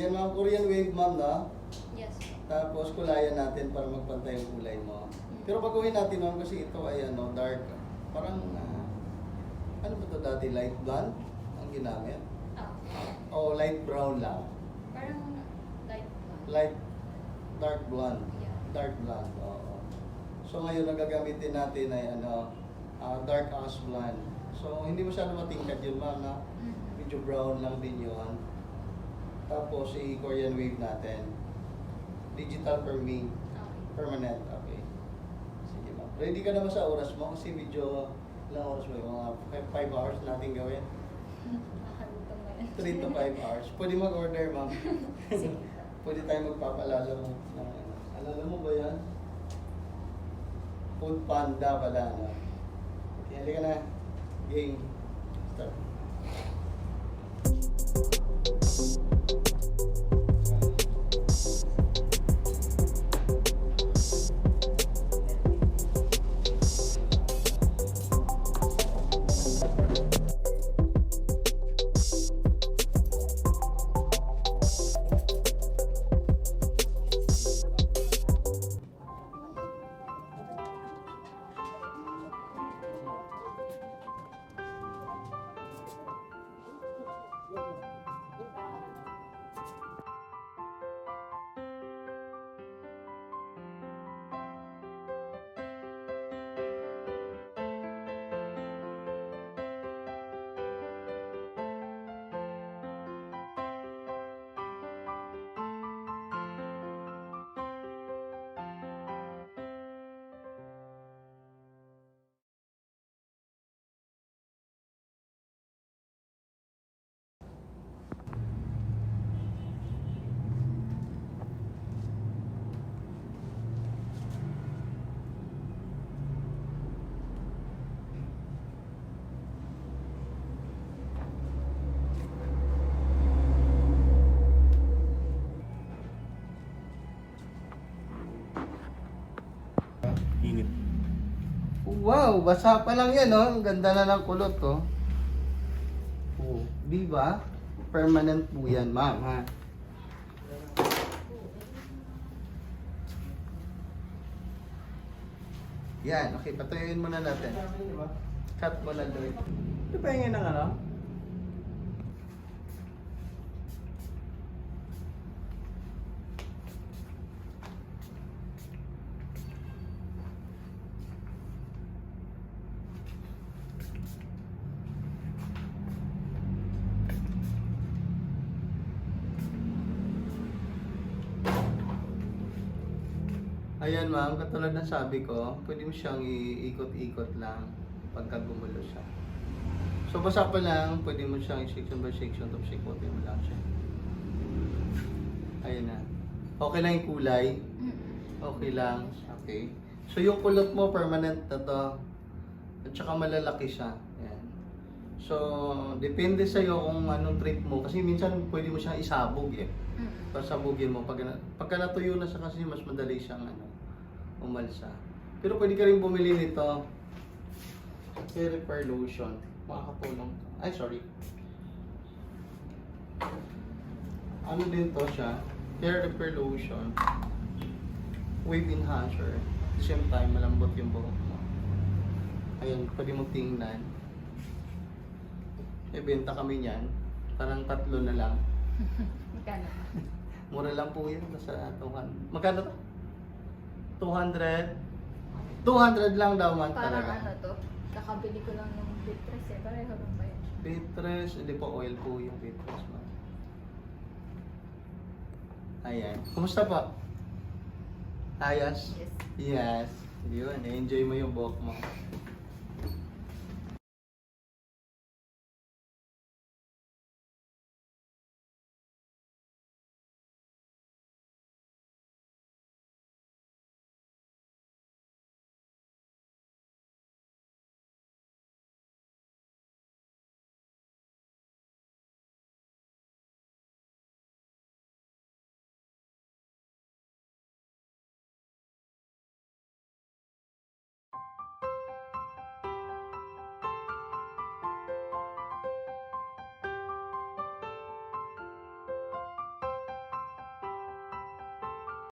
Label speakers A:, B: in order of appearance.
A: Yan mga Korean wave, ma'am, no?
B: Yes.
A: Tapos kulayan natin para magpantay yung kulay mo. Pero pag-uwi natin, ma'am, kasi ito ay ano, dark. Parang, ano ba ito dati? Light blonde ang ginamit?
B: Ah,
A: O light brown lang?
B: parang light blonde.
A: Light, dark blonde.
B: Yeah.
A: Dark blonde, oo. So ngayon, ang gagamitin natin ay ano, dark ash blonde. So hindi masyado matingkad yun, ma'am, na medyo brown lang din yun. Tapos i-Korean wave natin. Digital permanent. Okay. Sige, ma'am. Ready ka naman sa oras mo? Kasi medyo ilang oras mo? Mga 5 hours natin gawin.
B: Nakalimutan mo yan.
A: 3 to 5 hours. Pwede mag-order, ma'am.
B: Sige.
A: Pwede tayo magpapalala mo. Alala mo ba yan? Food Panda pala, no? Okay, halika na. Game. Start.
C: Init.
A: Wow, basa pa lang yan, oh. Ang ganda na ng kulot, oh. Oh, di ba? Permanent po yan, ma'am, ha? Yan, okay, patuyuin muna natin. Cut mo na doon. Ito pa yung ng ano? Ayan, ma'am, katulad ng sabi ko, pwede mo siyang iikot-ikot lang pagka gumulo siya. So basa pa lang, pwede mo siyang section by section, tapos ikotin mo lang siya. Ayan na. Okay lang yung kulay. Okay lang. Okay. So yung kulot mo, permanent na to. At saka malalaki siya. Ayan. So, depende sa'yo kung anong trip mo. Kasi minsan pwede mo siyang isabog eh. Pasabugin mo. Pagka natuyo na siya kasi mas madali siyang umalsa. Pero pwede ka rin bumili nito. Hair repair lotion. Makakatulong. Ay, sorry. Ano din to siya? Hair repair lotion. Wave enhancer. At the same time, malambot yung buhok mo. Ayan, pwede mo tingnan. Benta kami niyan. Parang 3 na lang.
B: Magkano?
A: Mura lang po yan. Nasa 200. Magkano to? 200? 200 lang daw man
B: Parang
A: talaga.
B: ano to? Kakabili ko lang ng Bitres eh. Pareho lang ba yan?
A: Bitres, hindi po oil po yung bitres mo. Ayan. Kumusta po? Ayos?
B: Yes.
A: Yes. Yun, enjoy mo yung buhok mo.